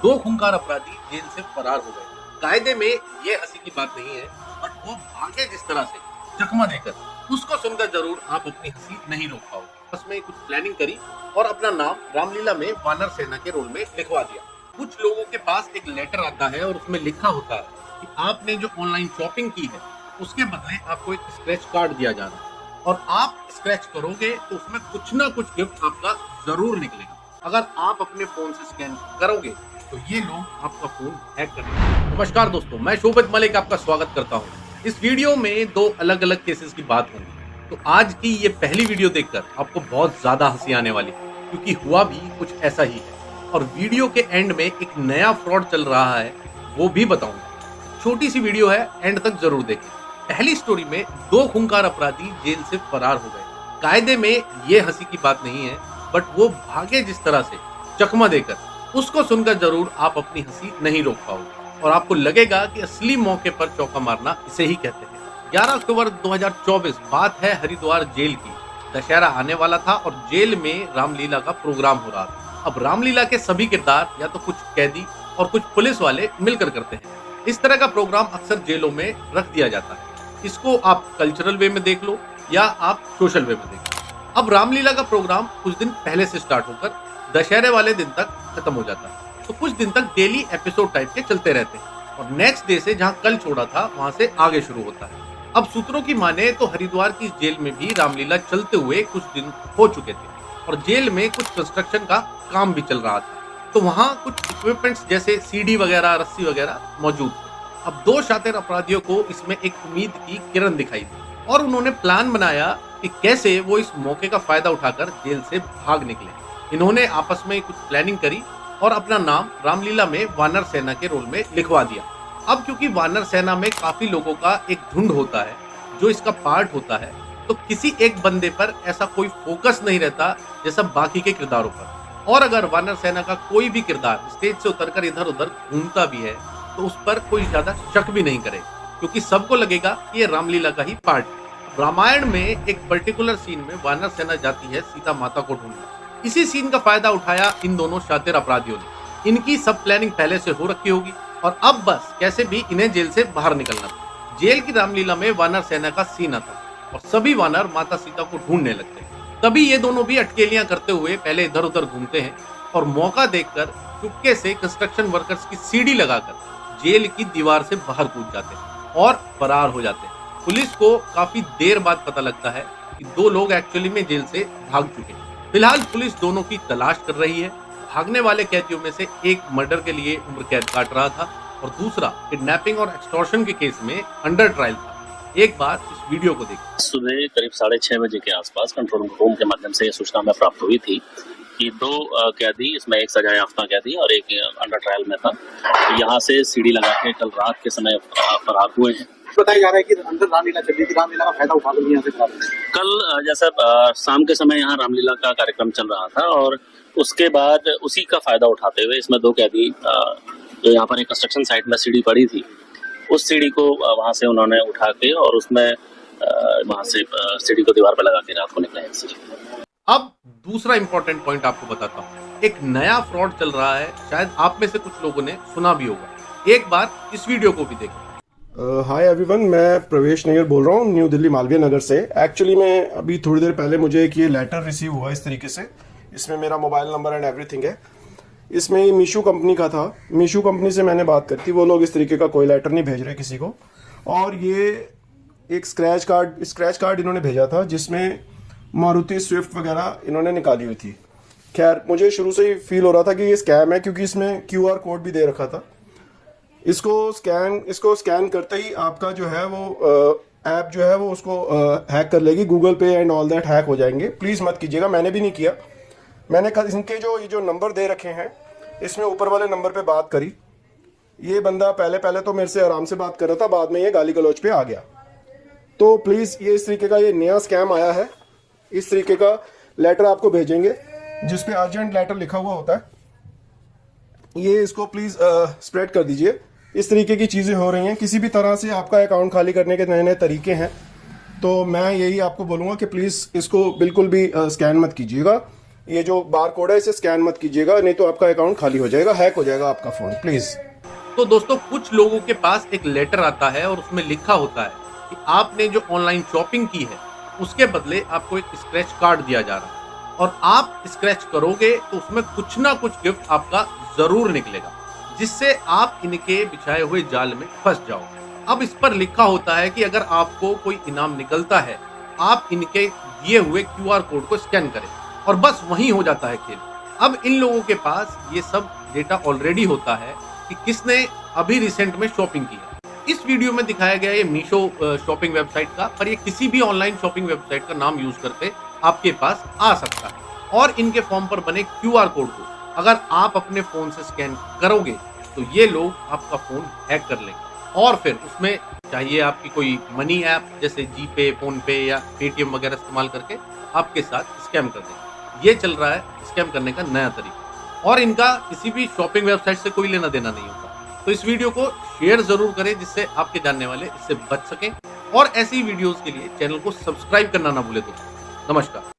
दो खूंखार अपराधी जेल से फरार हो गए। कायदे में ये हंसी की बात नहीं है, बट वो भागे जिस तरह से चकमा देकर, उसको सुनकर जरूर आप अपनी हंसी नहीं रोक पाओगे। बस में कुछ प्लानिंग करी और अपना नाम रामलीला में वानर सेना के रोल में लिखवा दिया। कुछ लोगों के पास एक लेटर आता है और उसमें लिखा होता है कि आपने जो ऑनलाइन शॉपिंग की है उसके बदले आपको एक स्क्रैच कार्ड दिया जा रहा है और आप स्क्रैच करोगे तो उसमें कुछ ना कुछ गिफ्ट आपका जरूर निकलेगा। अगर आप अपने फोन से स्कैन करोगे तो ये लोग आपका फोन हैक कर लेंगे। नमस्कार दोस्तों, मैं शोभित मलिक आपका स्वागत करता हूँ। इस वीडियो में दो अलग अलग केसेस की बात होगी। तो आज की ये पहली वीडियो देखकर आपको बहुत ज्यादा हंसी आने वाली है, क्योंकि हुआ भी कुछ ऐसा ही है और वीडियो के एंड में एक नया फ्रॉड चल रहा है, वो भी बताऊंगा। छोटी सी वीडियो है, एंड तक जरूर देखें। पहली स्टोरी में दो खूंखार अपराधी जेल से फरार हो गए। कायदे में ये हंसी की बात नहीं है, बट वो भागे जिस तरह से चकमा देकर, उसको सुनकर जरूर आप अपनी हंसी नहीं रोक पाओगे और आपको लगेगा कि असली मौके पर चौका मारना इसे ही कहते हैं। 11 अक्टूबर 2024 बात है हरिद्वार जेल की। दशहरा आने वाला था और जेल में रामलीला का प्रोग्राम हो रहा था। अब रामलीला के सभी किरदार या तो कुछ कैदी और कुछ पुलिस वाले मिलकर करते हैं। इस तरह का प्रोग्राम अक्सर जेलों में रख दिया जाता है। इसको आप कल्चरल वे में देख लो या आप सोशल वे में देख लो। अब रामलीला का प्रोग्राम कुछ दिन पहले से स्टार्ट होकर दशहरे वाले दिन तक खत्म हो जाता है। तो कुछ दिन तक डेली एपिसोड टाइप के चलते रहते हैं और नेक्स्ट डे से जहां कल छोड़ा था वहां से आगे शुरू होता है। अब सूत्रों की माने तो हरिद्वार की जेल में भी रामलीला चलते हुए कुछ दिन हो चुके थे और जेल में कुछ कंस्ट्रक्शन का काम भी चल रहा था। तो वहां कुछ इक्विपमेंट्स जैसे सीढ़ी वगैरह, रस्सी वगैरह मौजूद थे। अब दो शातिर अपराधियों को इसमें एक उम्मीद की किरण दिखाई दी और उन्होंने प्लान बनाया कि कैसे वो इस मौके का फायदा उठाकर जेल से भाग निकले। इन्होंने आपस में कुछ प्लानिंग करी और अपना नाम रामलीला में वानर सेना के रोल में लिखवा दिया। अब क्योंकि वानर सेना में काफी लोगों का एक झुंड होता है जो इसका पार्ट होता है, तो किसी एक बंदे पर ऐसा कोई फोकस नहीं रहता जैसा बाकी के किरदारों पर। और अगर वानर सेना का कोई भी किरदार स्टेज से उतरकर इधर उधर घूमता भी है तो उस पर कोई ज्यादा शक भी नहीं करे, क्योंकि सबको लगेगा कि ये रामलीला का ही पार्ट है। रामायण में एक पर्टिकुलर सीन में वानर सेना जाती है सीता माता को ढूंढने। इसी सीन का फायदा उठाया इन दोनों शातिर अपराधियों ने। इनकी सब प्लानिंग पहले से हो रखी होगी और अब बस कैसे भी इन्हें जेल से बाहर निकलना था। जेल की रामलीला में वानर सेना का सीन आता और सभी वानर माता सीता को ढूंढने लगते हैं। तभी ये दोनों भी अटकेलियां करते हुए पहले इधर उधर घूमते हैं और मौका देखकर चुपके से कंस्ट्रक्शन वर्कर्स की सीढ़ी लगाकर जेल की दीवार से बाहर कूद जाते हैं और फरार हो जाते हैं। पुलिस को काफी देर बाद पता लगता है कि दो लोग एक्चुअली में जेल से भाग चुके हैं। फिलहाल पुलिस दोनों की तलाश कर रही है। भागने वाले कैदियों में से एक मर्डर के लिए उम्र कैद काट रहा था और दूसरा किडनैपिंग और एक्सटॉर्शन के केस में अंडर ट्रायल था। एक बार इस वीडियो को देखिए। सुबह करीब 6:30 बजे के आसपास कंट्रोल रूम के माध्यम से ये सूचना हमें प्राप्त हुई थी कि दो कैदी, इसमें एक सजा याफ्ता कैदी और एक अंडर ट्रायल में था, यहाँ से सीढ़ी लगा के कल रात के समय फरार हुए हैं। बताया जा रहा है कि अंदर रामलीला चल रही थी, रामलीला का फायदा उठा कर यहाँ से फरार हुए। कल जैसा शाम के समय यहाँ रामलीला का कार्यक्रम चल रहा था और उसके बाद उसी का फायदा उठाते हुए इसमें दो कैदी, जो यहाँ पर एक कंस्ट्रक्शन साइट में सीढ़ी पड़ी थी, उस सीढ़ी को वहाँ से उन्होंने उठा के और उसमें वहाँ से सीढ़ी को दीवार पर लगा के रात को निकले। अब दूसरा इंपॉर्टेंट पॉइंट आपको बताता हूँ। एक नया फ्रॉड चल रहा है, शायद आप में से कुछ लोगों ने सुना भी होगा। एक बार इस वीडियो को भी देखें। हाय एवरीवन, मैं प्रवेश नैयर बोल रहा हूँ न्यू दिल्ली मालवीय नगर से। एक्चुअली मैं अभी थोड़ी देर पहले मुझे एक ये लेटर रिसीव हुआ इस तरीके से। इसमें मेरा मोबाइल नंबर एंड एवरीथिंग है। इसमें मीशो कंपनी का था। मीशो कंपनी से मैंने बात करी थी, वो लोग इस तरीके का कोई लेटर नहीं भेज रहे किसी को। और ये एक स्क्रैच कार्ड इन्होंने भेजा था जिसमें मारुति स्विफ्ट वगैरह इन्होंने निकाली हुई थी। खैर, मुझे शुरू से ही फील हो रहा था कि ये स्कैम है, क्योंकि इसमें QR कोड भी दे रखा था। इसको स्कैन करते ही आपका जो है वो ऐप जो है वो उसको हैक कर लेगी। गूगल पे एंड ऑल दैट हैक हो जाएंगे। प्लीज़ मत कीजिएगा, मैंने भी नहीं किया। मैंने इनके जो नंबर दे रखे हैं, इसमें ऊपर वाले नंबर पे बात करी। ये बंदा पहले तो मेरे से आराम से बात कर रहा था, बाद में ये गाली गलौज पे आ गया। तो प्लीज़, ये इस तरीके का ये नया स्कैम आया है। इस तरीके का लेटर आपको भेजेंगे जिसपे अर्जेंट लेटर लिखा हुआ होता है। ये इसको प्लीज़ स्प्रेड कर दीजिए। इस तरीके की चीज़ें हो रही हैं। किसी भी तरह से आपका अकाउंट खाली करने के नए नए तरीके हैं, तो मैं यही आपको बोलूँगा कि प्लीज़ इसको बिल्कुल भी स्कैन मत कीजिएगा। ये जो बार कोड है इसे स्कैन मत कीजिएगा, नहीं तो आपका अकाउंट खाली हो जाएगा, हैक हो जाएगा आपका फोन, प्लीज। तो दोस्तों कुछ लोगों के पास एक लेटर आता है और उसमें लिखा होता है कि आपने जो ऑनलाइन शॉपिंग की है उसके बदले आपको एक स्क्रैच कार्ड दिया जा रहा है और आप स्क्रैच करोगे तो उसमें कुछ ना कुछ गिफ्ट आपका जरूर निकलेगा, जिससे आप इनके बिछाए हुए जाल में फंस जाओ। अब इस पर लिखा होता है कि अगर आपको कोई इनाम निकलता है आप इनके दिए हुए QR कोड को स्कैन करें और बस वहीं हो जाता है खेल। अब इन लोगों के पास ये सब डेटा ऑलरेडी होता है कि किसने अभी रिसेंट में शॉपिंग की है। इस वीडियो में दिखाया गया ये मीशो शॉपिंग वेबसाइट का, पर ये किसी भी ऑनलाइन शॉपिंग वेबसाइट का नाम यूज करके आपके पास आ सकता है और इनके फॉर्म पर बने QR कोड को अगर आप अपने फोन से स्कैन करोगे तो ये लोग आपका फोन हैक कर लेंगे और फिर उसमें चाहिए आपकी कोई मनी ऐप जैसे जीपे, फोन पे या पेटीएम वगैरह इस्तेमाल करके आपके साथ स्कैम कर देंगे। ये चल रहा है स्कैम करने का नया तरीका और इनका किसी भी शॉपिंग वेबसाइट से कोई लेना देना नहीं होता। तो इस वीडियो को शेयर जरूर करें जिससे आपके जानने वाले इससे बच सकें और ऐसी वीडियोस के लिए चैनल को सब्सक्राइब करना ना भूले दोस्तों। नमस्कार।